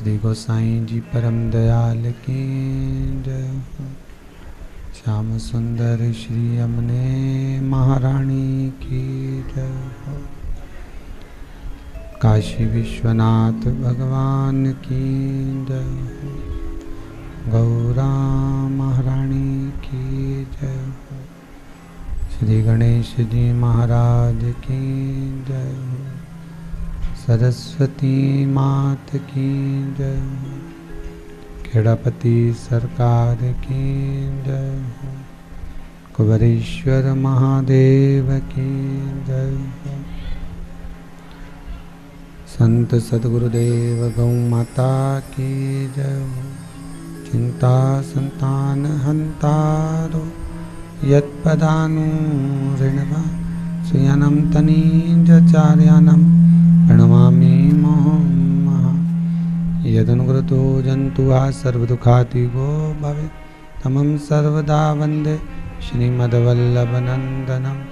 श्री गोसाई जी परम दयाल की जय हो। श्याम सुंदर श्री अमने महारानी की जय हो। काशी विश्वनाथ भगवान की जय हो। गौरा महारानी की जय हो। श्री गणेश जी महाराज की जय हो। सरस्वती मात की जय हो। खेड़ापति सरकार की जय हो। कुबेरेश्वर महादेव की जय हो। संत सद्गुरुदेव गौ माता की जय हो। चिंता संतान हंतारो यत्पदानुऋणवा सुयानं तनीजचार्यानं प्रणमामि मोहम्मः। यदनुग्रतो जन्तुः सर्वदुःखातिगो भवेत् तमं सर्वदा वन्दे श्रीमद्वल्लभनन्दनम्।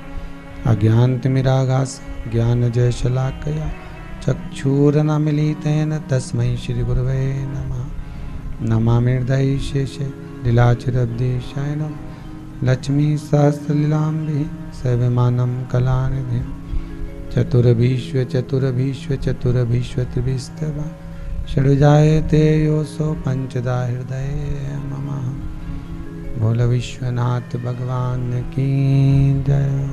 अज्ञानतिमिरागास ज्ञानजयशलाकया चक्षुरुन्मीलितेन तस्मै श्रीगुरवे नमः। नमामि हृदये शेषे लीलाचिरब्धिशयनं लक्ष्मीसहस्रलीलाम्बिः सेव्यमानं कलानिधिं। चतुर्भीष्व षड्जायते योऽसो पंचदा हृदये मम। भोले विश्वनाथ भगवान की जय।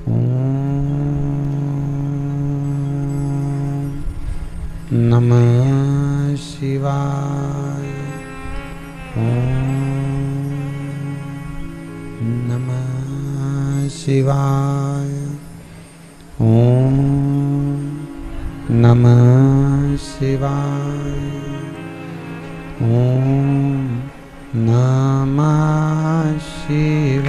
ओम नमः शिवाय। ओम नमः शिवाय। ओम नमः शिवाय। ओम नमः शिवाय।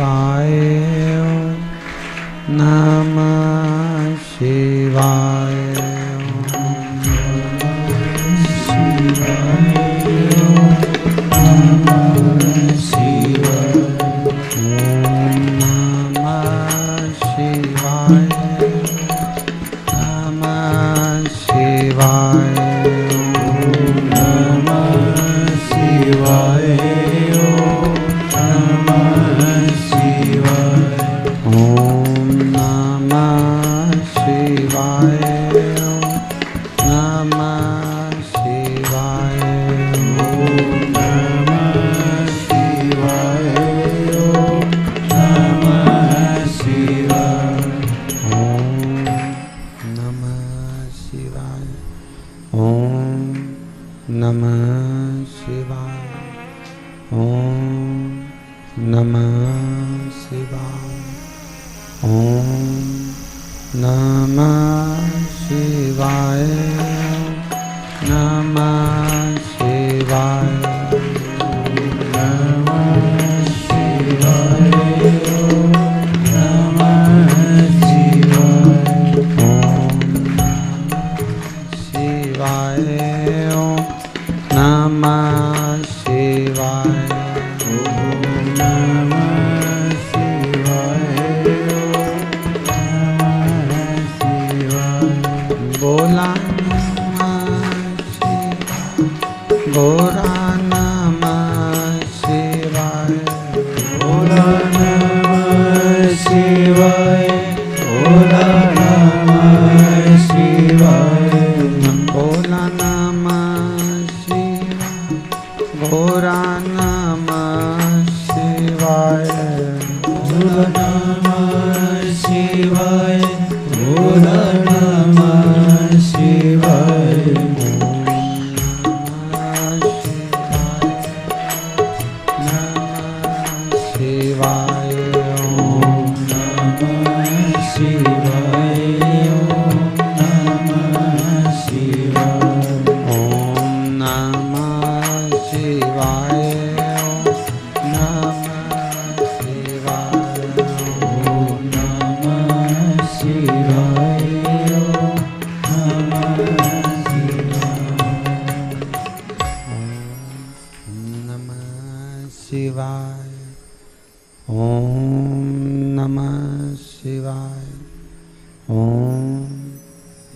नमः शिवाय।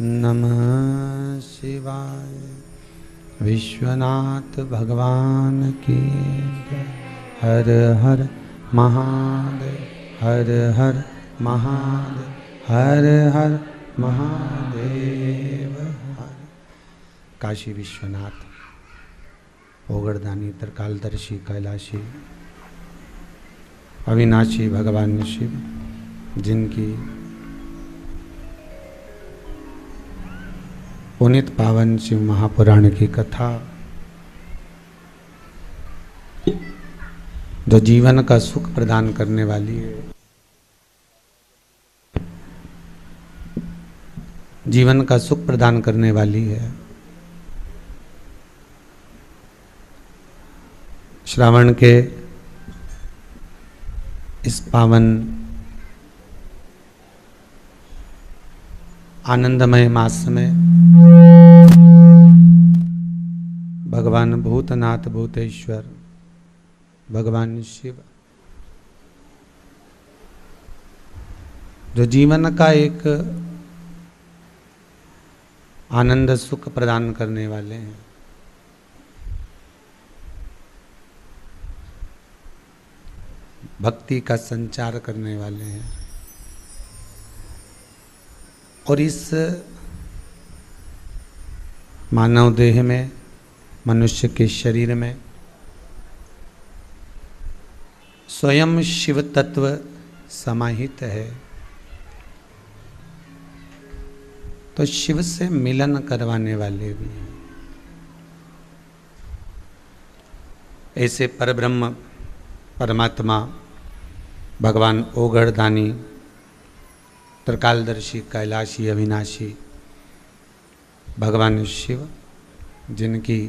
नमः शिवाय। विश्वनाथ भगवान की जय। हर हर महादेव, हर हर महादेव, हर हर महादेव। हर काशी विश्वनाथ, ओगड़दानी, त्रिकालदर्शी, कैलाशी, अविनाशी भगवान शिव, जिनकी पुनित पावन शिव महापुराण की कथा जो जीवन का सुख प्रदान करने वाली है, जीवन का सुख प्रदान करने वाली है। श्रावण के इस पावन आनंदमय मास में भगवान भूतनाथ भूतेश्वर भगवान शिव जो जीवन का एक आनंद सुख प्रदान करने वाले हैं, भक्ति का संचार करने वाले हैं, और इस मानव देह में, मनुष्य के शरीर में स्वयं शिव तत्व समाहित है। तो शिव से मिलन करवाने वाले भी हैं। ऐसे परब्रह्म परमात्मा भगवान ओगड़दानी, त्रिकालदर्शी, कैलाशी, अविनाशी भगवान शिव, जिनकी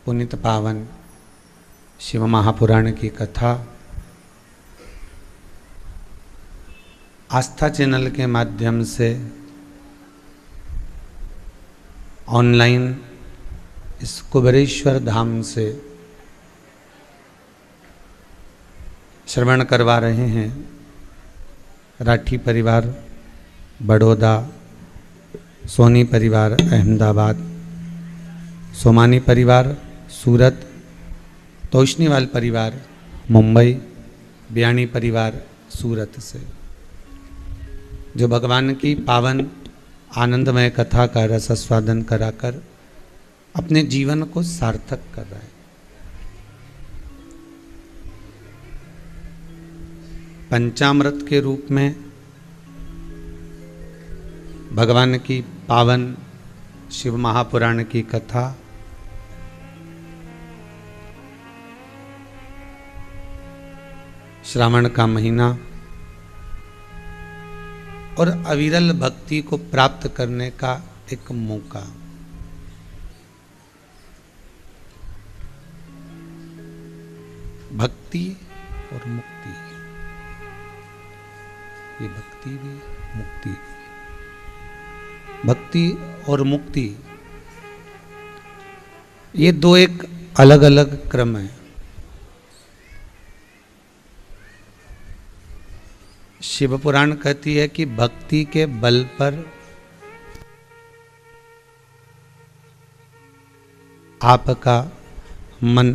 पुनित पावन शिव महापुराण की कथा आस्था चैनल के माध्यम से ऑनलाइन इस कुबेरेश्वर धाम से श्रवण करवा रहे हैं। राठी परिवार बड़ौदा, सोनी परिवार अहमदाबाद, सोमानी परिवार सूरत, तोशनीवाल परिवार मुंबई, बियाणी परिवार सूरत से, जो भगवान की पावन आनंदमय कथा का रस आस्वादन कराकर अपने जीवन को सार्थक कर रहा है। पंचामृत के रूप में भगवान की पावन शिव महापुराण की कथा श्रावण का महीना और अविरल भक्ति को प्राप्त करने का एक मौका। भक्ति और मुक्ति, ये भक्ति भी मुक्ति भी। भक्ति और मुक्ति ये दो एक अलग अलग क्रम है। शिव पुराण कहती है कि भक्ति के बल पर आपका मन,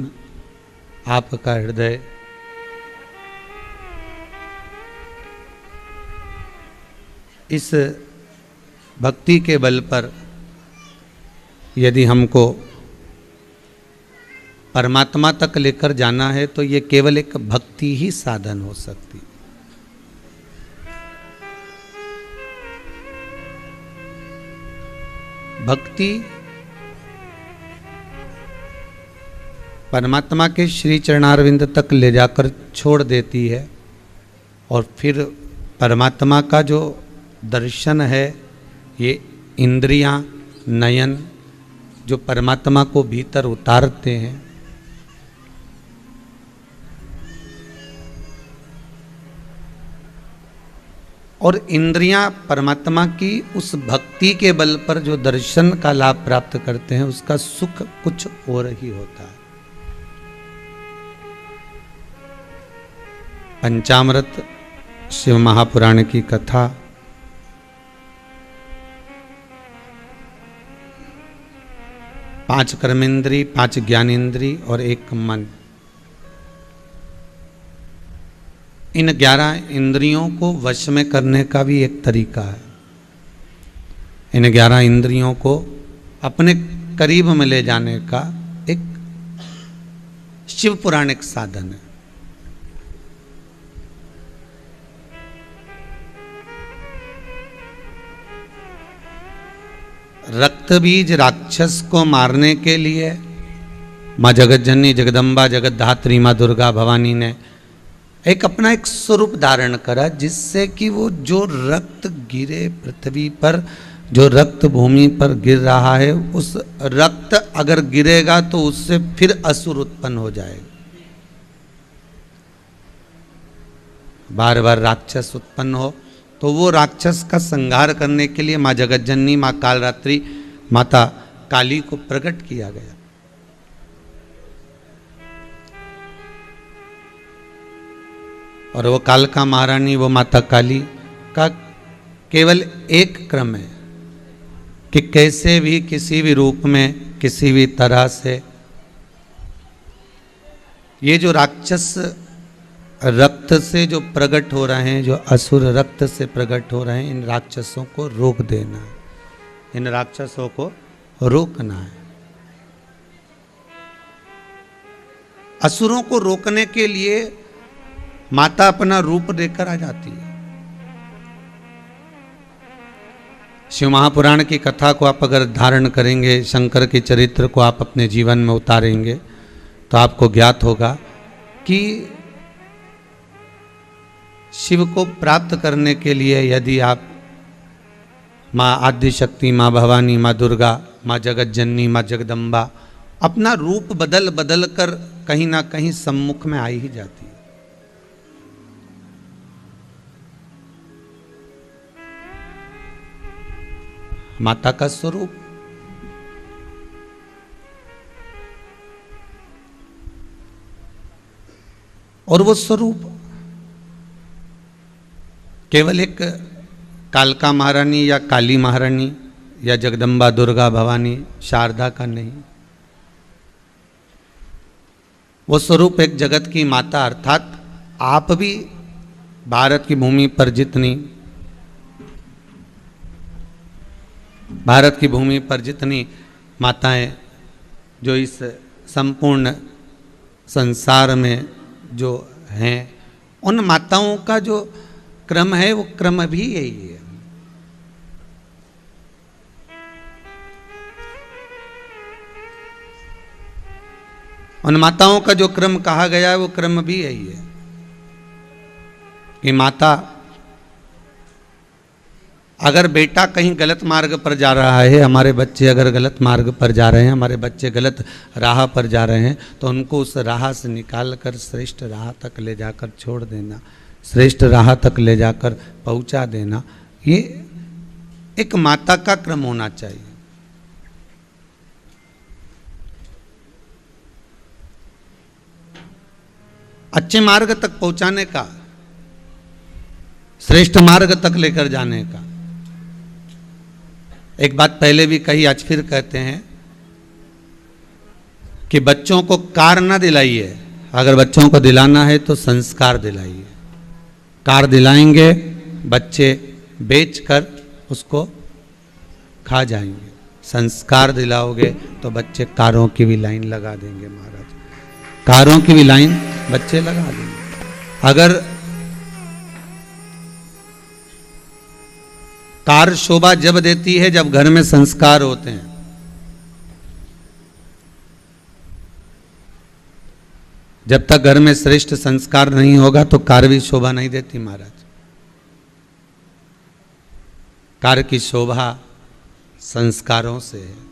आपका हृदय इस भक्ति के बल पर यदि हमको परमात्मा तक लेकर जाना है तो ये केवल एक भक्ति ही साधन हो सकती। भक्ति परमात्मा के श्री चरणारविंद तक ले जाकर छोड़ देती है, और फिर परमात्मा का जो दर्शन है, ये इंद्रियां, नयन जो परमात्मा को भीतर उतारते हैं, और इंद्रियां परमात्मा की उस भक्ति के बल पर जो दर्शन का लाभ प्राप्त करते हैं, उसका सुख कुछ और ही होता है। पंचामृत शिव महापुराण की कथा 5 कर्मेंद्री, 5 ज्ञानेंद्री और 1 मन। इन 11 इंद्रियों को वश में करने का भी एक तरीका है। इन 11 इंद्रियों को अपने करीब में ले जाने का एक शिव पुराणिक साधन है। रक्त बीज राक्षस को मारने के लिए माँ जगत जननी जगदम्बा जगतधात्री माँ दुर्गा भवानी ने एक अपना एक स्वरूप धारण करा, जिससे कि वो जो रक्त गिरे पृथ्वी पर, जो रक्त भूमि पर गिर रहा है, उस रक्त अगर गिरेगा तो उससे फिर असुर उत्पन्न हो जाएगा। बार बार राक्षस उत्पन्न हो तो वो राक्षस का संहार करने के लिए माँ जगत जननी माँ कालरात्रि माता काली को प्रकट किया गया। और वो कालका महारानी, वो माता काली का केवल एक क्रम है कि कैसे भी किसी भी रूप में किसी भी तरह से ये जो राक्षस रक्त से जो प्रकट हो रहे हैं, जो असुर रक्त से प्रकट हो रहे हैं, इन राक्षसों को रोक देना है, इन राक्षसों को रोकना है। असुरों को रोकने के लिए माता अपना रूप लेकर आ जाती है। शिव महापुराण की कथा को आप अगर धारण करेंगे, शंकर के चरित्र को आप अपने जीवन में उतारेंगे, तो आपको ज्ञात होगा कि शिव को प्राप्त करने के लिए यदि आप माँ आद्य शक्ति, माँ भवानी, माँ दुर्गा, माँ जगत जननी, माँ जगदम्बा अपना रूप बदल बदल कर कहीं ना कहीं सम्मुख में आई ही जाती है। माता का स्वरूप और वो स्वरूप केवल एक कालका महारानी या काली महारानी या जगदम्बा दुर्गा भवानी शारदा का नहीं, वो स्वरूप एक जगत की माता, अर्थात आप भी भारत की भूमि पर जितनी माताएं जो इस संपूर्ण संसार में जो हैं, उन माताओं का जो क्रम है वो क्रम भी यही है। उन माताओं का जो क्रम कहा गया है वो क्रम भी यही है कि माता, अगर बेटा कहीं गलत मार्ग पर जा रहा है, हमारे बच्चे अगर गलत मार्ग पर जा रहे हैं, हमारे बच्चे गलत राह पर जा रहे हैं, तो उनको उस राह से निकाल कर श्रेष्ठ राह तक ले जाकर छोड़ देना, श्रेष्ठ राह तक ले जाकर पहुंचा देना, ये एक माता का क्रम होना चाहिए। अच्छे मार्ग तक पहुंचाने का, श्रेष्ठ मार्ग तक लेकर जाने का। एक बात पहले भी कही, आज फिर कहते हैं कि बच्चों को कार ना दिलाइए, अगर बच्चों को दिलाना है तो संस्कार दिलाइए। कार दिलाएंगे, बच्चे बेचकर उसको खा जाएंगे। संस्कार दिलाओगे तो बच्चे कारों की भी लाइन लगा देंगे। महाराज, कारों की भी लाइन बच्चे लगा देंगे। अगर कार शोभा जब देती है जब घर में संस्कार होते हैं। जब तक घर में श्रेष्ठ संस्कार नहीं होगा तो कार भी शोभा नहीं देती। महाराज, कार की शोभा संस्कारों से है।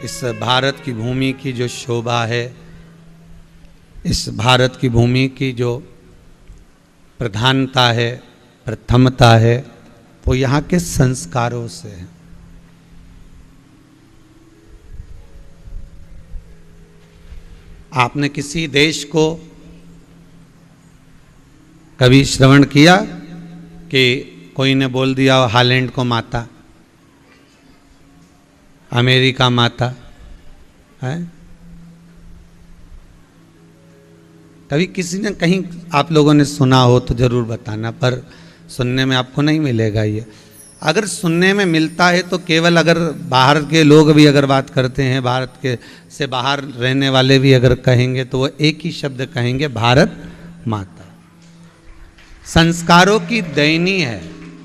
इस भारत की भूमि की जो शोभा है, इस भारत की भूमि की जो प्रधानता है, प्रथमता है, वो यहाँ के संस्कारों से है। आपने किसी देश को कभी श्रवण किया कि कोई ने बोल दिया हालैंड को माता, अमेरिका माता है? कभी किसी ने कहीं आप लोगों ने सुना हो तो जरूर बताना, पर सुनने में आपको नहीं मिलेगा ये। अगर सुनने में मिलता है तो केवल अगर बाहर के लोग भी अगर बात करते हैं, भारत के से बाहर रहने वाले भी अगर कहेंगे तो वो एक ही शब्द कहेंगे, भारत माता। संस्कारों की देनी है,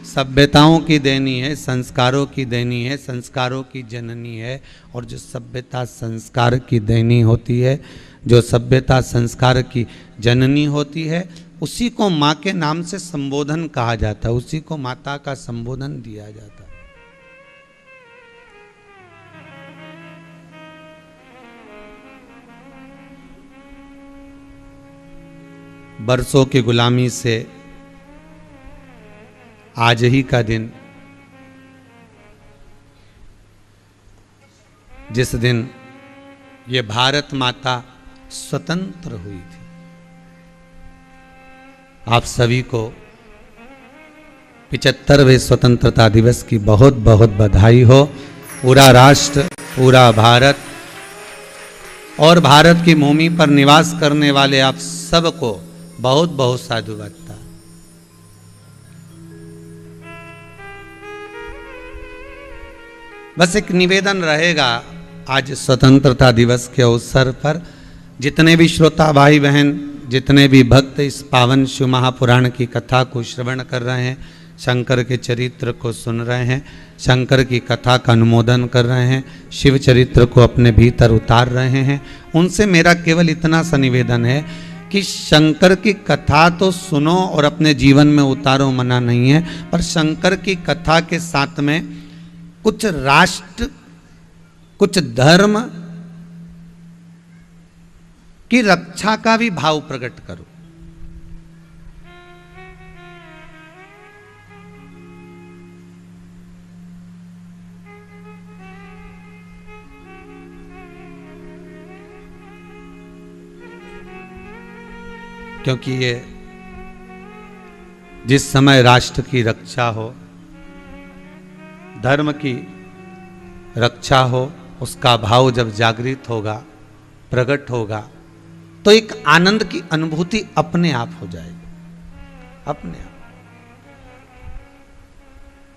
सभ्यताओं की देनी है, संस्कारों की देनी है, संस्कारों की जननी है। और जो सभ्यता संस्कार की देनी होती है, जो सभ्यता संस्कार की जननी होती है, उसी को माँ के नाम से संबोधन कहा जाता है, उसी को माता का संबोधन दिया जाता है। बरसों की गुलामी से आज ही का दिन, जिस दिन ये भारत माता स्वतंत्र हुई थी, आप सभी को 75वें स्वतंत्रता दिवस की बहुत बहुत बधाई हो। पूरा राष्ट्र, पूरा भारत और भारत की भूमि पर निवास करने वाले आप सबको बहुत बहुत साधुवाद। बस एक निवेदन रहेगा आज स्वतंत्रता दिवस के अवसर पर, जितने भी श्रोता भाई बहन, जितने भी भक्त इस पावन शिव महापुराण की कथा को श्रवण कर रहे हैं, शंकर के चरित्र को सुन रहे हैं, शंकर की कथा का अनुमोदन कर रहे हैं, शिव चरित्र को अपने भीतर उतार रहे हैं, उनसे मेरा केवल इतना सा निवेदन है कि शंकर की कथा तो सुनो और अपने जीवन में उतारो, मना नहीं है, पर शंकर की कथा के साथ में कुछ राष्ट्र, कुछ धर्म की रक्षा का भी भाव प्रकट करो। क्योंकि ये जिस समय राष्ट्र की रक्षा हो, धर्म की रक्षा हो, उसका भाव जब जागृत होगा, प्रकट होगा, तो एक आनंद की अनुभूति अपने आप हो जाएगी, अपने आप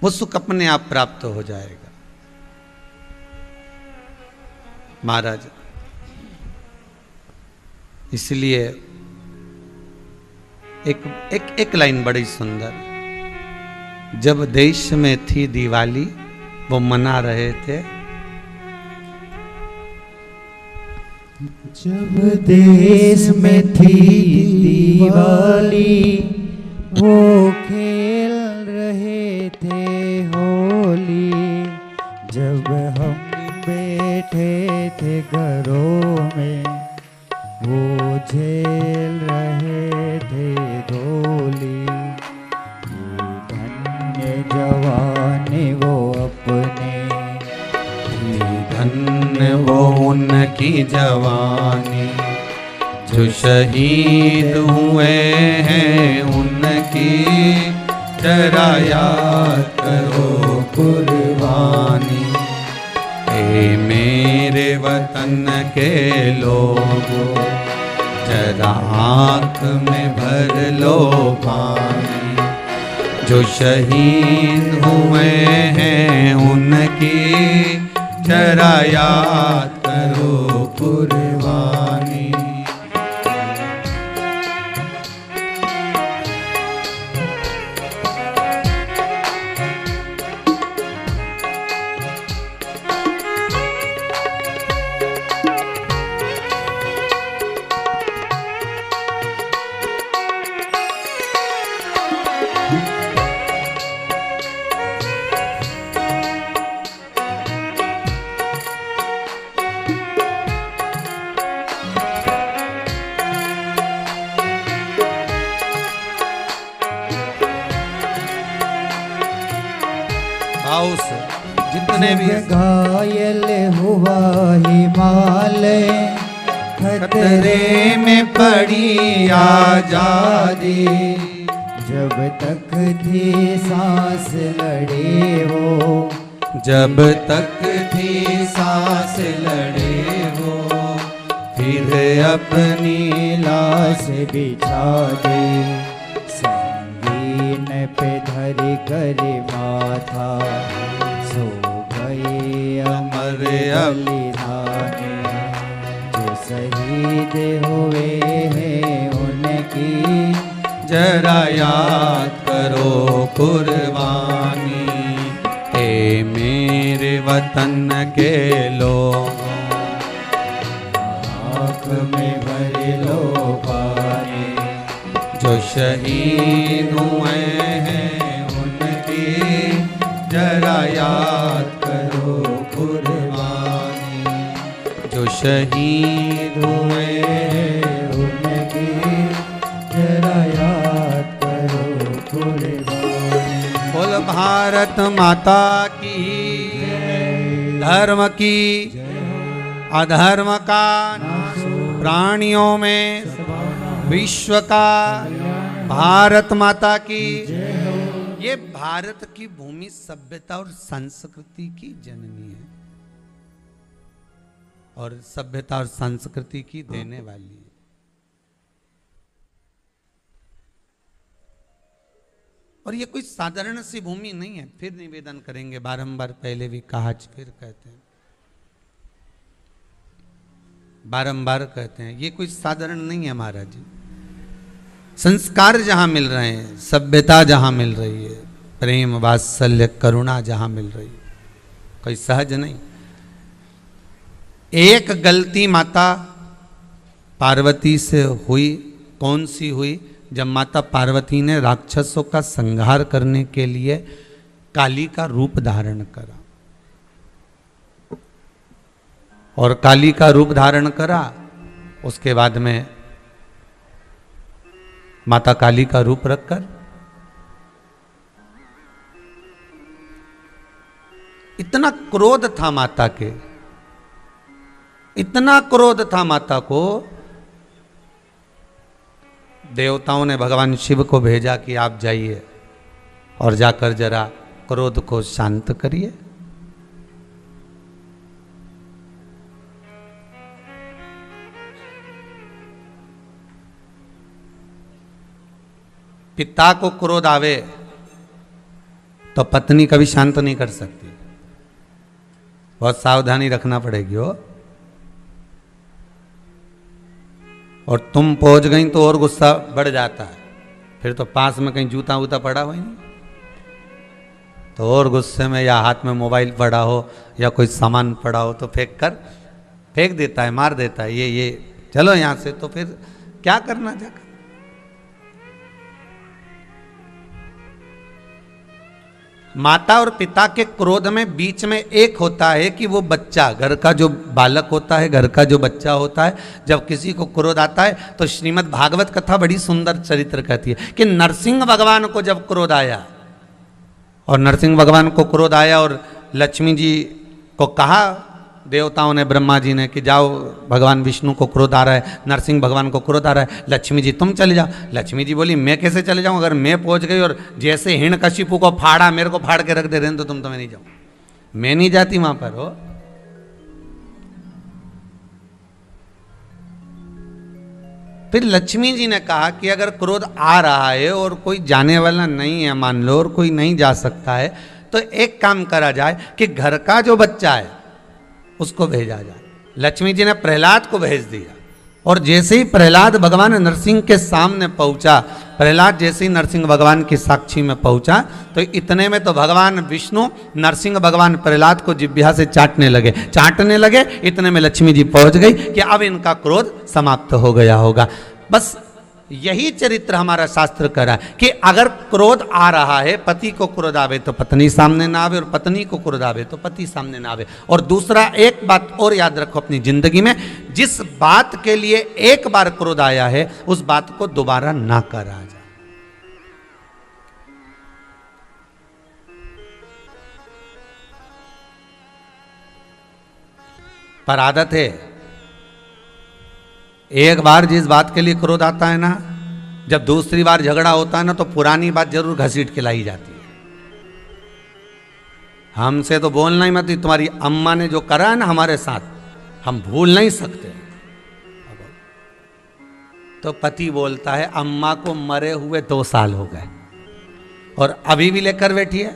वो सुख अपने आप प्राप्त हो जाएगा। महाराज, इसलिए एक लाइन बड़ी सुंदर, जब देश में थी दिवाली वो मना रहे थे, जब देश में थी दिवाली वो खेल रहे थे होली, जब हम बैठे थे घरों में वो झेल रहे थे धोली। धन्य जवानी वो अपने, धन्य वो उनकी जवानी, जो शहीद हुए हैं उनकी जरा याद करो कुर्बानी। ए मेरे वतन के लोगों, जरा आँख में भर लो पानी, जो शहीद हुए हैं उनकी जरा याद करो कुर्बानी। जितने भी घायल हुआ हिमालय, खतरे में पड़ी आजादी, जब तक थी सांस लड़े हो, जब तक थी सांस लड़े हो, फिर अपनी लाश बिछा दे, संगीन पे धर कर माथा, सो गए अमर बलिदानी, जो शहीद हुए हैं उनकी जरा याद करो कुर्बानी। हे मेरे वतन के लोगों, आँख में भर लो पानी, जो शहीद हुए हैं उनकी जरा याद करो कुर्बानी, जो शहीद हुए हैं उनकी जरा याद करो कुर्बानी। बोल भारत माता की, धर्म की अधर्म का प्राणियों में विश्व का, भारत माता की। ये भारत की भूमि सभ्यता और संस्कृति की जननी है और सभ्यता और संस्कृति की देने वाली है। और ये कोई साधारण सी भूमि नहीं है। फिर निवेदन करेंगे, बारंबार पहले भी कहा, फिर कहते हैं, बारंबार कहते हैं, ये कोई साधारण नहीं है महाराज जी। संस्कार जहां मिल रहे हैं, सभ्यता जहां मिल रही है, प्रेम वात्सल्य करुणा जहां मिल रही है, कोई सहज नहीं। एक गलती माता पार्वती से हुई, कौन सी हुई? जब माता पार्वती ने राक्षसों का संहार करने के लिए काली का रूप धारण करा, और काली का रूप धारण करा, उसके बाद में माता काली का रूप रखकर इतना क्रोध था माता के, इतना क्रोध था माता को, देवताओं ने भगवान शिव को भेजा कि आप जाइए और जाकर जरा क्रोध को शांत करिए। पिता को क्रोध आवे तो पत्नी कभी शांत नहीं कर सकती, बहुत सावधानी रखना पड़ेगी हो। और तुम पहुंच गई तो और गुस्सा बढ़ जाता है, फिर तो पास में कहीं जूता वूता पड़ा हो ही नहीं, तो और गुस्से में, या हाथ में मोबाइल पड़ा हो या कोई सामान पड़ा हो तो फेंक देता है, मार देता है, ये चलो यहां से। तो फिर क्या करना जाकर? माता और पिता के क्रोध में बीच में एक होता है कि वो बच्चा, घर का जो बालक होता है, घर का जो बच्चा होता है, जब किसी को क्रोध आता है तो श्रीमद् भागवत कथा बड़ी सुंदर चरित्र कहती है कि नरसिंह भगवान को जब क्रोध आया, और नरसिंह भगवान को क्रोध आया और लक्ष्मी जी को कहा देवताओं ने, ब्रह्मा जी ने, कि जाओ भगवान विष्णु को क्रोध आ रहा है, नरसिंह भगवान को क्रोध आ रहा है, लक्ष्मी जी तुम चले जाओ। लक्ष्मी जी बोली मैं कैसे चले जाऊं, अगर मैं पहुंच गई और जैसे हिरण्यकशिपु को फाड़ा, मेरे को फाड़ के रख दे रहे हैं, तो मैं नहीं जाऊं, मैं नहीं जाती वहां पर हो। फिर लक्ष्मी जी ने कहा कि अगर क्रोध आ रहा है और कोई जाने वाला नहीं है, मान लो, और कोई नहीं जा सकता है, तो एक काम करा जाए कि घर का जो बच्चा है उसको भेजा जाए। लक्ष्मी जी ने प्रहलाद को भेज दिया, और जैसे ही प्रहलाद भगवान नरसिंह के सामने पहुंचा, प्रहलाद जैसे ही नरसिंह भगवान की साक्षी में पहुंचा, तो इतने में तो भगवान विष्णु नरसिंह भगवान प्रहलाद को जिह्वा से चाटने लगे। इतने में लक्ष्मी जी पहुंच गई कि अब इनका क्रोध समाप्त हो गया होगा। बस यही चरित्र हमारा शास्त्र कह रहा है कि अगर क्रोध आ रहा है, पति को क्रोध आवे तो पत्नी सामने ना आवे, और पत्नी को क्रोध आवे तो पति सामने ना आवे। और दूसरा एक बात और याद रखो अपनी जिंदगी में, जिस बात के लिए एक बार क्रोध आया है उस बात को दोबारा ना करा जाए। पर आदत है, एक बार जिस बात के लिए क्रोध आता है ना, जब दूसरी बार झगड़ा होता है ना तो पुरानी बात जरूर घसीट के लाई जाती है। हमसे तो बोलना ही मत, तुम्हारी अम्मा ने जो करा है ना हमारे साथ, हम भूल नहीं सकते। तो पति बोलता है अम्मा को मरे हुए 2 साल हो गए और अभी भी लेकर बैठी है,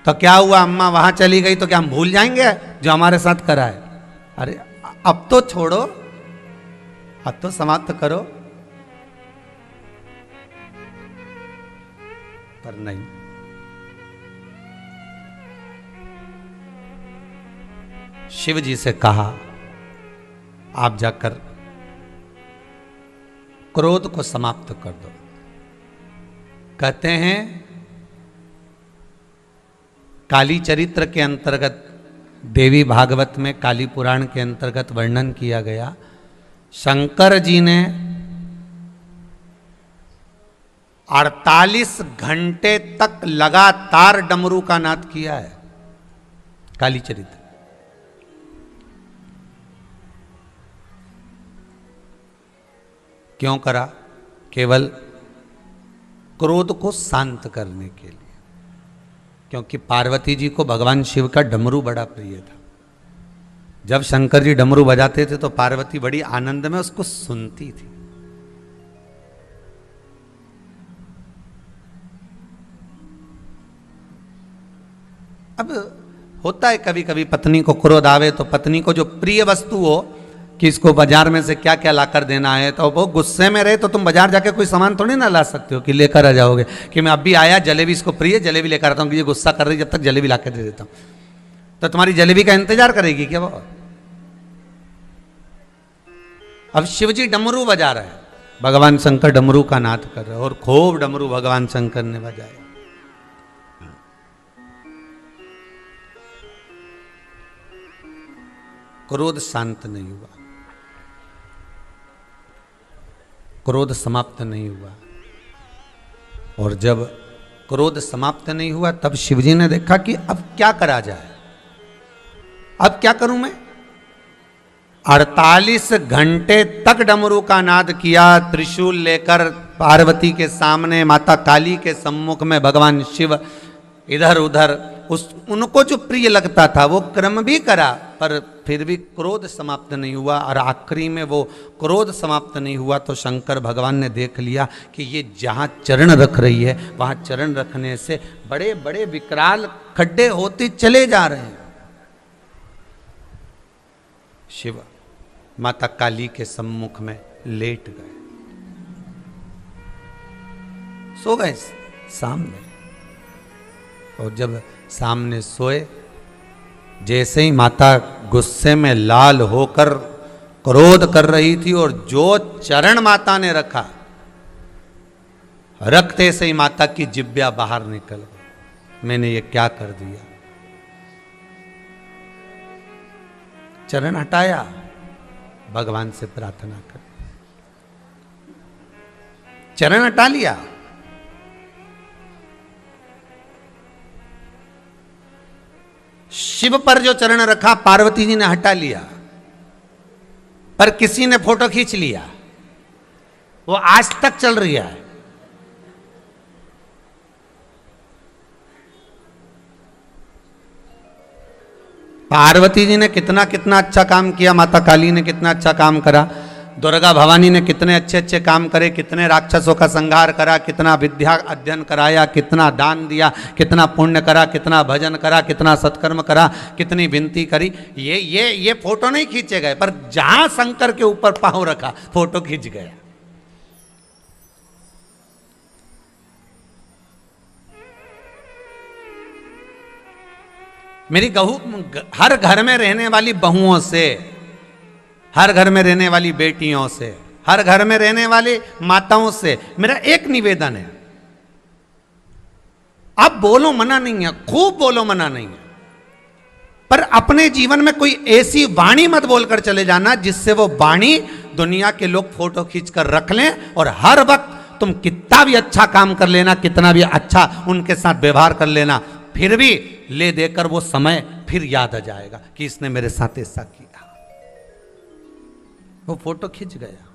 तो क्या हुआ, अम्मा वहां चली गई तो क्या हम भूल जाएंगे जो हमारे साथ करा है? अरे अब तो छोड़ो, अब तो समाप्त करो। पर नहीं, शिव जी से कहा आप जाकर क्रोध को समाप्त कर दो। कहते हैं काली चरित्र के अंतर्गत, देवी भागवत में काली पुराण के अंतर्गत वर्णन किया गया, शंकर जी ने 48 घंटे तक लगातार डमरू का नाद किया है। काली चरित्र क्यों करा? केवल क्रोध को शांत करने के लिए, क्योंकि पार्वती जी को भगवान शिव का डमरू बड़ा प्रिय था। जब शंकर जी डमरू बजाते थे तो पार्वती बड़ी आनंद में उसको सुनती थी। अब होता है कभी कभी पत्नी को क्रोध आवे तो पत्नी को जो प्रिय वस्तु हो कि इसको बाजार में से क्या क्या लाकर देना है, तो वो गुस्से में रहे तो तुम बाजार जाके कोई सामान थोड़ी ना ला सकते हो कि लेकर आ जाओगे कि मैं अभी आया, जलेबी इसको प्रिय, जलेबी लेकर आता हूँ कि ये गुस्सा कर रही, जब तक जलेबी लाकर दे देता हूँ। तो तुम्हारी जलेबी का इंतजार करेगी क्या वो? अब शिवजी डमरू बजा रहे हैं, भगवान शंकर डमरू का नाद कर रहे हैं और खूब डमरू भगवान शंकर ने बजाया। क्रोध शांत नहीं हुआ, क्रोध समाप्त नहीं हुआ। और जब क्रोध समाप्त नहीं हुआ तब शिवजी ने देखा कि अब क्या करा जाए, अब क्या करूं मैं? 48 घंटे तक डमरू का नाद किया, त्रिशूल लेकर पार्वती के सामने, माता काली के सम्मुख में भगवान शिव इधर उधर, उनको जो प्रिय लगता था वो क्रम भी करा, पर फिर भी क्रोध समाप्त नहीं हुआ। और आखिरी में वो क्रोध समाप्त नहीं हुआ तो शंकर भगवान ने देख लिया कि ये जहाँ चरण रख रही है वहाँ चरण रखने से बड़े बड़े विकराल खड्डे होते चले जा रहे हैं। शिव माता काली के सम्मुख में लेट गए, सो गए सामने। और जब सामने सोए, जैसे ही माता गुस्से में लाल होकर क्रोध कर रही थी और जो चरण माता ने रखा, रखते से ही माता की जिब्या बाहर निकल गई। मैंने ये क्या कर दिया? चरण हटाया, भगवान से प्रार्थना कर, चरण हटा लिया। शिव पर जो चरण रखा पार्वती जी ने हटा लिया, पर किसी ने फोटो खींच लिया, वो आज तक चल रही है। पार्वती जी ने कितना कितना अच्छा काम किया, माता काली ने कितना अच्छा काम करा, दुर्गा भवानी ने कितने अच्छे अच्छे काम करे, कितने राक्षसों का संहार करा, कितना विद्या अध्ययन कराया, कितना दान दिया, कितना पुण्य करा, कितना भजन करा, कितना सत्कर्म करा, कितनी विनती करी। ये फोटो नहीं खींचे गए, पर जहां शंकर के ऊपर पांव रखा फोटो खींच गया। मेरी हर घर में रहने वाली बहुओं से, हर घर में रहने वाली बेटियों से, हर घर में रहने वाली माताओं से मेरा एक निवेदन है, आप बोलो मना नहीं है, खूब बोलो मना नहीं है, पर अपने जीवन में कोई ऐसी वाणी मत बोलकर चले जाना जिससे वो वाणी दुनिया के लोग फोटो खींचकर रख लें और हर वक्त तुम कितना भी अच्छा काम कर लेना, कितना भी अच्छा उनके साथ व्यवहार कर लेना, फिर भी ले देकर वो समय फिर याद आ जाएगा कि इसने मेरे साथ ऐसा किया। वो फोटो खिंच गया,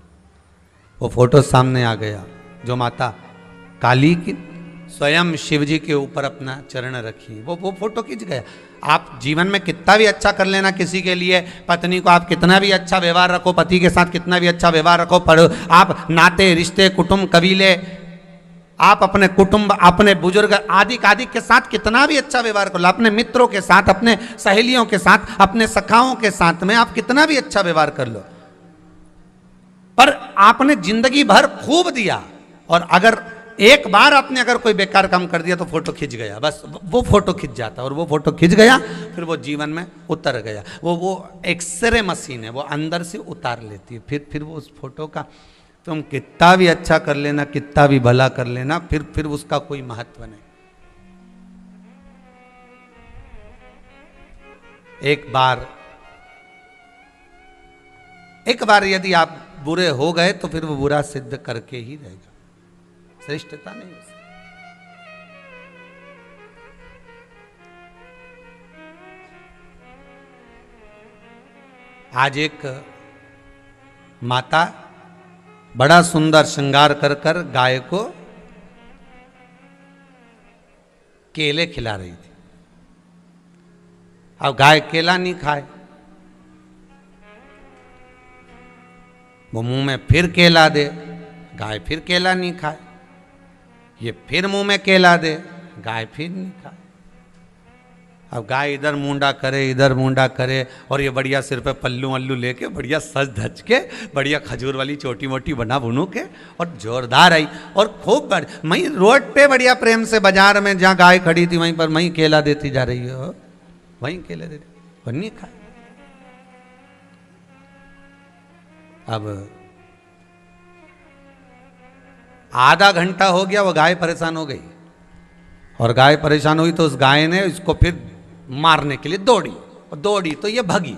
वो फोटो सामने आ गया, जो माता काली की स्वयं शिव जी के ऊपर अपना चरण रखी, वो फोटो खींच गया। आप जीवन में कितना भी अच्छा कर लेना किसी के लिए, पत्नी को आप कितना भी अच्छा व्यवहार रखो, पति के साथ कितना भी अच्छा व्यवहार रखो, पर आप नाते रिश्ते कुटुंब कबीले, आप अपने कुटुंब अपने बुजुर्ग आदि के साथ कितना भी अच्छा व्यवहार कर लो, अपने मित्रों के साथ, अपने सहेलियों के साथ, अपने सखाओं के साथ में आप कितना भी अच्छा व्यवहार कर लो, पर आपने जिंदगी भर खूब दिया और अगर एक बार आपने अगर कोई बेकार काम कर दिया तो फोटो खिंच गया, बस वो फोटो खिंच जाता, और वो फोटो खिंच गया फिर वो जीवन में उतर गया। वो एक्सरे मशीन है, वो अंदर से उतार लेती है, फिर वो उस फोटो का तुम कितना भी अच्छा कर लेना, कितना भी भला कर लेना, फिर उसका कोई महत्व नहीं। एक बार यदि आप बुरे हो गए तो फिर वो बुरा सिद्ध करके ही रहेगा, श्रेष्ठता नहीं हो सकती। आज एक माता बड़ा सुंदर श्रृंगार कर कर गाय को केले खिला रही थी। अब गाय केला नहीं खाए, वो मुंह में फिर केला दे, गाय फिर केला नहीं खाए, ये फिर मुंह में केला दे, गाय फिर नहीं खाए। अब गाय इधर मुंडा करे इधर मुंडा करे, और ये बढ़िया सिर पे पल्लू वल्लू लेके बढ़िया सज धज के बढ़िया खजूर वाली छोटी मोटी बना बुनू के और जोरदार आई, और खूब वहीं रोड पे बढ़िया प्रेम से बाजार में जहाँ गाय खड़ी थी वहीं पर वहीं केला देती जा रही हो, वहीं केला देती, वहीं खाए। अब आधा घंटा हो गया, वो गाय परेशान हो गई, और गाय परेशान हुई तो उस गाय ने इसको फिर मारने के लिए दौड़ी तो ये भगी।